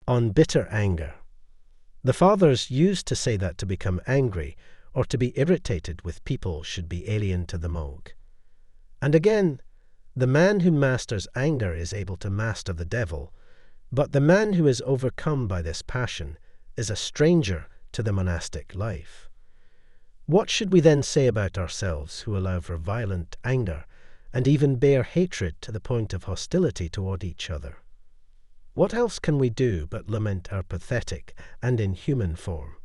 On bitter anger. The fathers used to say that to become angry or to be irritated with people should be alien to the moog. And again, the man who masters anger is able to master the devil, but the man who is overcome by this passion is a stranger to the monastic life. What should we then say about ourselves who allow for violent anger and even bear hatred to the point of hostility toward each other? What else can we do but lament our pathetic and inhuman form?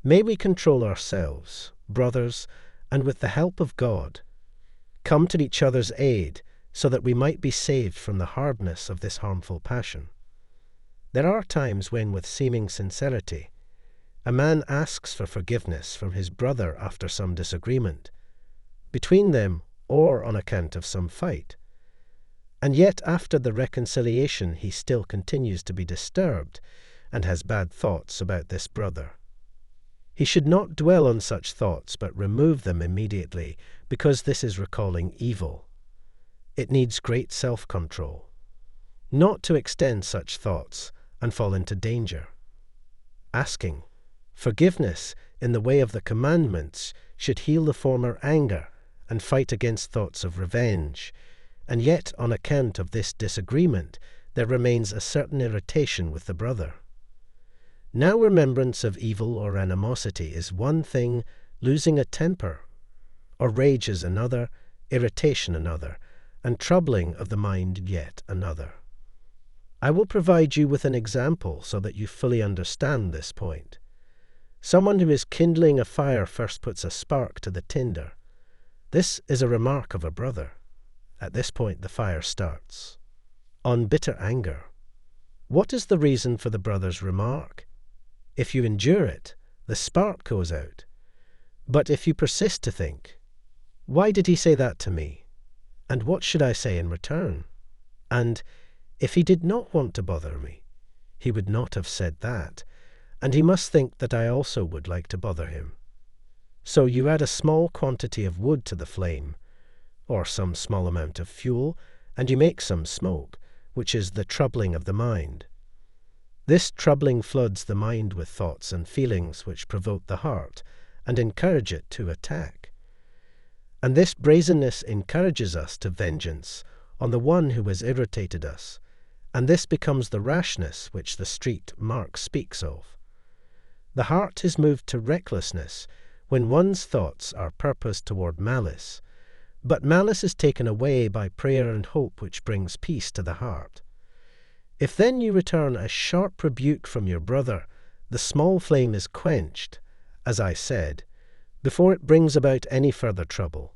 May we control ourselves, brothers, and with the help of God, come to each other's aid so that we might be saved from the hardness of this harmful passion. There are times when, with seeming sincerity, a man asks for forgiveness from his brother after some disagreement, between them or on account of some fight, and yet after the reconciliation he still continues to be disturbed and has bad thoughts about this brother. He should not dwell on such thoughts but remove them immediately, because this is recalling evil. It needs great self-control, not to extend such thoughts and fall into danger. Asking forgiveness in the way of the commandments should heal the former anger and fight against thoughts of revenge, and yet on account of this disagreement there remains a certain irritation with the brother. Now remembrance of evil or animosity is one thing, losing a temper or rage is another, irritation another, and troubling of the mind yet another. I will provide you with an example so that you fully understand this point. Someone who is kindling a fire first puts a spark to the tinder. This is a remark of a brother. At this point the fire starts. On bitter anger. What is the reason for the brother's remark? If you endure it, the spark goes out. But if you persist to think, why did he say that to me? And what should I say in return? And if he did not want to bother me, he would not have said that, and he must think that I also would like to bother him. So you add a small quantity of wood to the flame, or some small amount of fuel, and you make some smoke, which is the troubling of the mind. This troubling floods the mind with thoughts and feelings which provoke the heart and encourage it to attack. And this brazenness encourages us to vengeance on the one who has irritated us, and this becomes the rashness which the street Mark speaks of. The heart is moved to recklessness when one's thoughts are purposed toward malice, but malice is taken away by prayer and hope which brings peace to the heart. If then you return a sharp rebuke from your brother, the small flame is quenched, as I said, before it brings about any further trouble.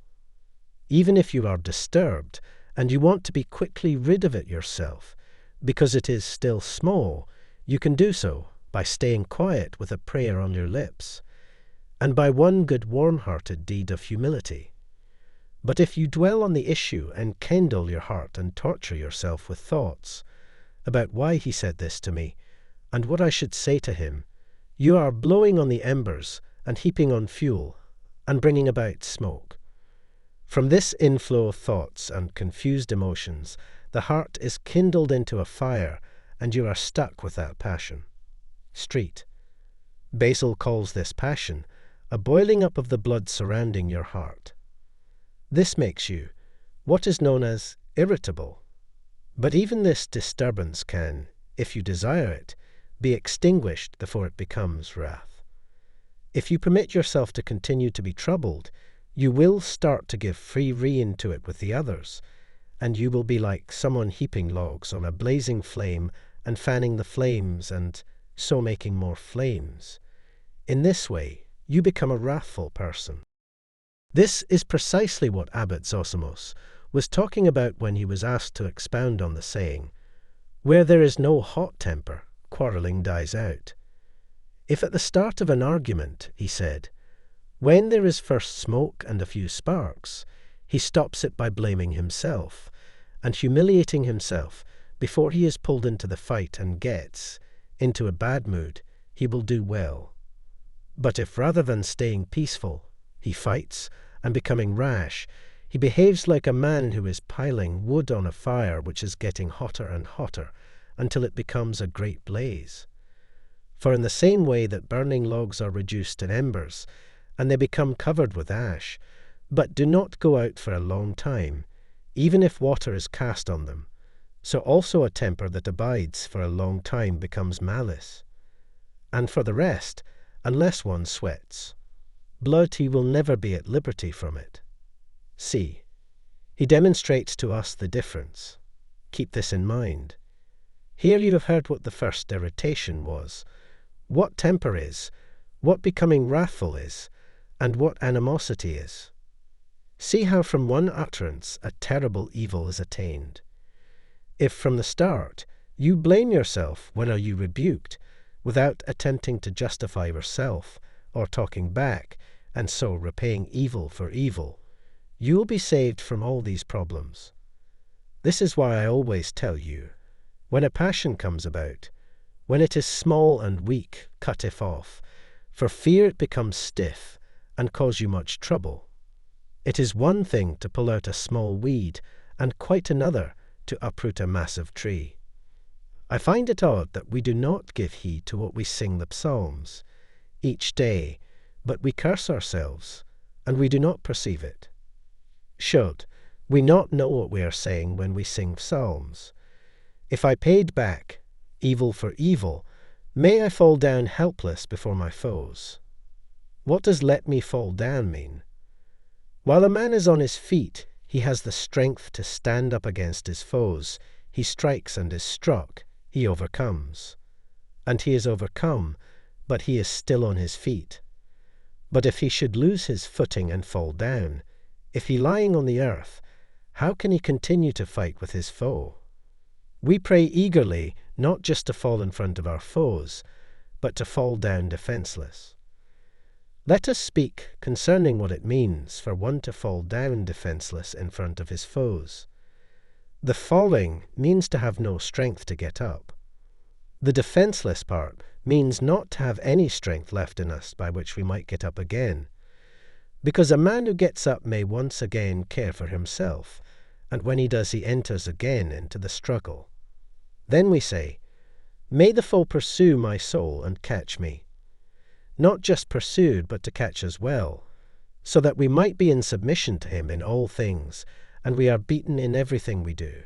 Even if you are disturbed, and you want to be quickly rid of it yourself, because it is still small, you can do so by staying quiet with a prayer on your lips, and by one good warm-hearted deed of humility. But if you dwell on the issue and kindle your heart and torture yourself with thoughts about why he said this to me, and what I should say to him, you are blowing on the embers and heaping on fuel, and bringing about smoke. From this inflow of thoughts and confused emotions, the heart is kindled into a fire, and you are stuck with that passion. Street. Basil calls this passion a boiling up of the blood surrounding your heart. This makes you what is known as irritable. But even this disturbance can, if you desire it, be extinguished before it becomes wrath. If you permit yourself to continue to be troubled, you will start to give free rein to it with the others, and you will be like someone heaping logs on a blazing flame and fanning the flames and so making more flames. In this way, you become a wrathful person. This is precisely what Abbot Zosimos was talking about when he was asked to expound on the saying, "Where there is no hot temper, quarrelling dies out." If at the start of an argument, he said, when there is first smoke and a few sparks, he stops it by blaming himself and humiliating himself before he is pulled into the fight and gets into a bad mood, he will do well. But if rather than staying peaceful, he fights, and becoming rash, he behaves like a man who is piling wood on a fire which is getting hotter and hotter, until it becomes a great blaze. For in the same way that burning logs are reduced to embers, and they become covered with ash, but do not go out for a long time, even if water is cast on them, so also a temper that abides for a long time becomes malice. And for the rest, unless one sweats blood, he will never be at liberty from it. See, he demonstrates to us the difference. Keep this in mind. Here you have heard what the first irritation was, what temper is, what becoming wrathful is, and what animosity is. See how from one utterance a terrible evil is attained. If from the start you blame yourself when are you rebuked, without attempting to justify yourself or talking back, and so repaying evil for evil, you will be saved from all these problems. This is why I always tell you, when a passion comes about, when it is small and weak, cut it off, for fear it becomes stiff and cause you much trouble. It is one thing to pull out a small weed, and quite another to uproot a massive tree. I find it odd that we do not give heed to what we sing the psalms each day, but we curse ourselves, and we do not perceive it. Should we not know what we are saying when we sing psalms? If I paid back evil for evil, may I fall down helpless before my foes. What does let me fall down mean? While a man is on his feet, he has the strength to stand up against his foes. He strikes and is struck. He overcomes. And he is overcome, but he is still on his feet. But if he should lose his footing and fall down, if he lying on the earth, how can he continue to fight with his foe? We pray eagerly, not just to fall in front of our foes, but to fall down defenseless. Let us speak concerning what it means for one to fall down defenseless in front of his foes. The falling means to have no strength to get up. The defenseless part means not to have any strength left in us by which we might get up again. Because a man who gets up may once again care for himself, and when he does he enters again into the struggle. Then we say, may the foe pursue my soul and catch me. Not just pursued, but to catch as well, so that we might be in submission to him in all things, and we are beaten in everything we do.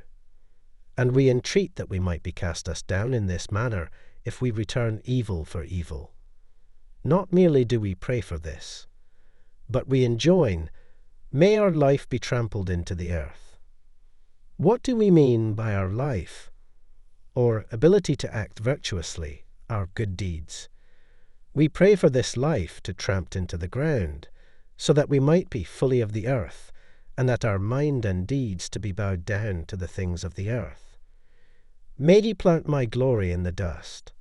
And we entreat that we might be cast us down in this manner, if we return evil for evil. Not merely do we pray for this, but we enjoin, may our life be trampled into the earth. What do we mean by our life, or ability to act virtuously, our good deeds? We pray for this life to tramp into the ground, so that we might be fully of the earth, and that our mind and deeds to be bowed down to the things of the earth. May ye plant my glory in the dust.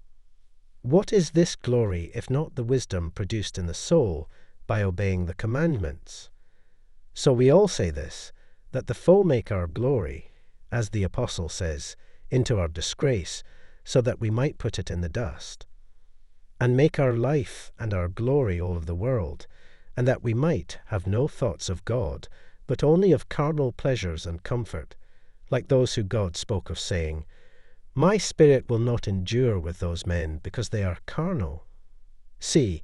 What is this glory if not the wisdom produced in the soul by obeying the commandments? So we all say this, that the foe make our glory, as the apostle says, into our disgrace, so that we might put it in the dust, and make our life and our glory all of the world, and that we might have no thoughts of God, but only of carnal pleasures and comfort, like those who God spoke of, saying, my spirit will not endure with those men, because they are carnal. See,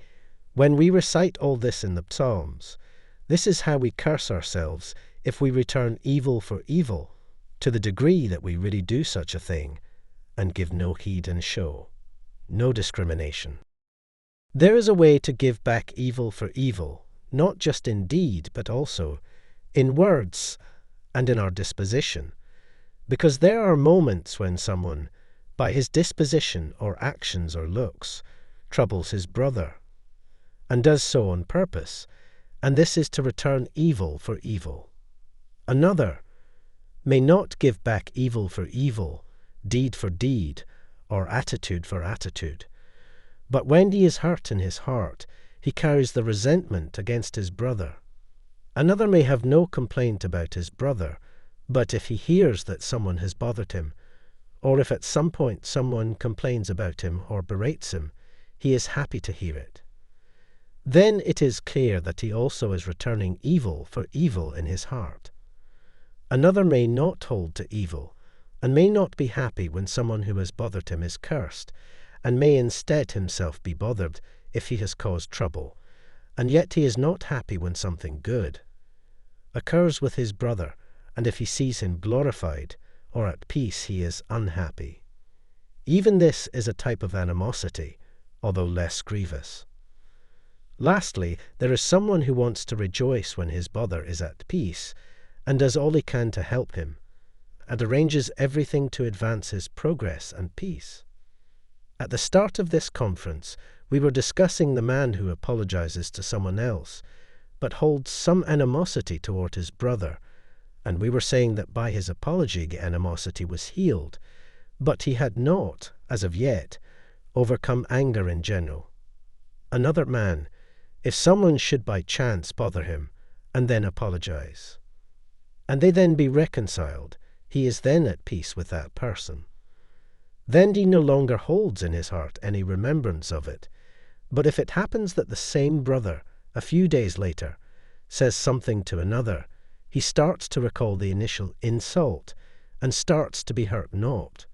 when we recite all this in the Psalms, this is how we curse ourselves if we return evil for evil, to the degree that we really do such a thing, and give no heed and show, no discrimination. There is a way to give back evil for evil, not just in deed, but also in words and in our disposition, because there are moments when someone, by his disposition or actions or looks, troubles his brother, and does so on purpose, and this is to return evil for evil. Another may not give back evil for evil, deed for deed, or attitude for attitude, but when he is hurt in his heart, he carries the resentment against his brother. Another may have no complaint about his brother, but if he hears that someone has bothered him, or if at some point someone complains about him or berates him, he is happy to hear it. Then it is clear that he also is returning evil for evil in his heart. Another may not hold to evil, and may not be happy when someone who has bothered him is cursed, and may instead himself be bothered if he has caused trouble, and yet he is not happy when something good occurs with his brother, and if he sees him glorified or at peace he is unhappy. Even this is a type of animosity, although less grievous. Lastly, there is someone who wants to rejoice when his brother is at peace, and does all he can to help him, and arranges everything to advance his progress and peace. At the start of this conference, we were discussing the man who apologizes to someone else, but holds some animosity toward his brother, and we were saying that by his apology the animosity was healed, but he had not, as of yet, overcome anger in general. Another man, if someone should by chance bother him, and then apologize, and they then be reconciled, he is then at peace with that person. Then he no longer holds in his heart any remembrance of it. But if it happens that the same brother, a few days later, says something to another, he starts to recall the initial insult, and starts to be hurt not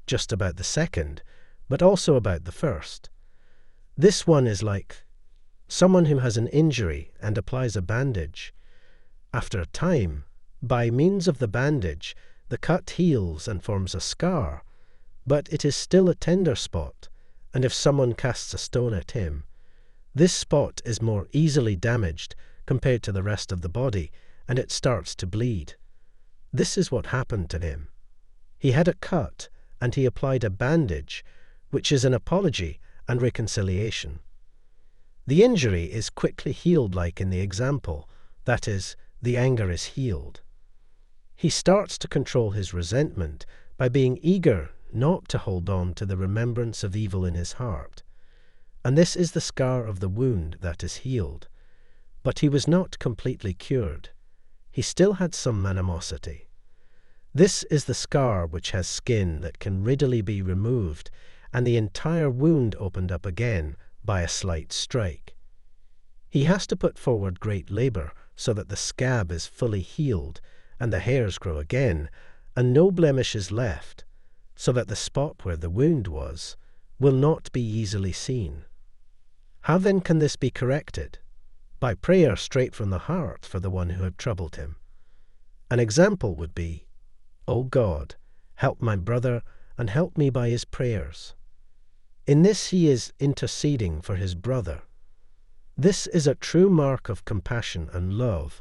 just about the second, but also about the first. This one is like someone who has an injury and applies a bandage. After a time, by means of the bandage, the cut heals and forms a scar, but it is still a tender spot, and if someone casts a stone at him, this spot is more easily damaged compared to the rest of the body, and it starts to bleed. This is what happened to him. He had a cut, and he applied a bandage, which is an apology and reconciliation. The injury is quickly healed like in the example, that is, the anger is healed. He starts to control his resentment by being eager not to hold on to the remembrance of evil in his heart, and this is the scar of the wound that is healed. But he was not completely cured. He still had some animosity. This is the scar which has skin that can readily be removed, and the entire wound opened up again by a slight strike. He has to put forward great labor so that the scab is fully healed, and the hairs grow again, and no blemish is left, so that the spot where the wound was will not be easily seen. How then can this be corrected? By prayer straight from the heart for the one who had troubled him. An example would be, O God, help my brother, and help me by his prayers. In this he is interceding for his brother. This is a true mark of compassion and love,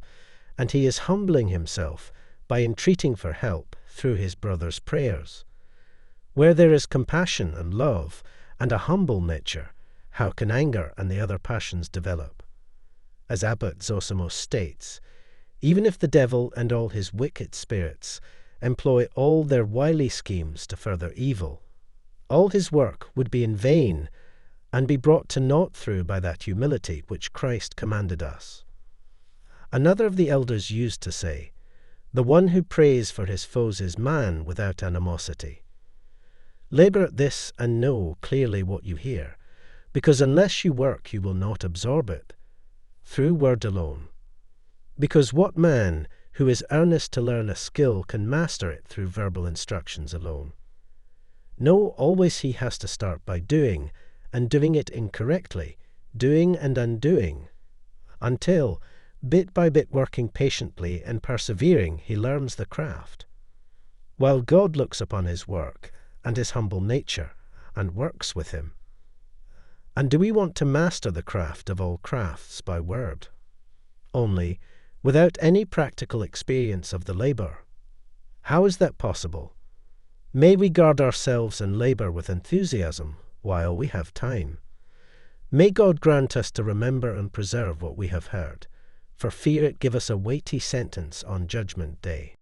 and he is humbling himself by entreating for help through his brother's prayers. Where there is compassion and love, and a humble nature, how can anger and the other passions develop? As Abbot Zosimo states, even if the devil and all his wicked spirits employ all their wily schemes to further evil, all his work would be in vain and be brought to naught through by that humility which Christ commanded us. Another of the elders used to say, the one who prays for his foes is man without animosity. Labor at this and know clearly what you hear, because unless you work you will not absorb it, through word alone. Because what man who is earnest to learn a skill can master it through verbal instructions alone? No, always he has to start by doing, and doing it incorrectly, doing and undoing, until, bit by bit working patiently and persevering, he learns the craft. While God looks upon his work and his humble nature, and works with him. And do we want to master the craft of all crafts by word, only, without any practical experience of the labor? How is that possible? May we guard ourselves and labor with enthusiasm while we have time. May God grant us to remember and preserve what we have heard, for fear it give us a weighty sentence on Judgment Day.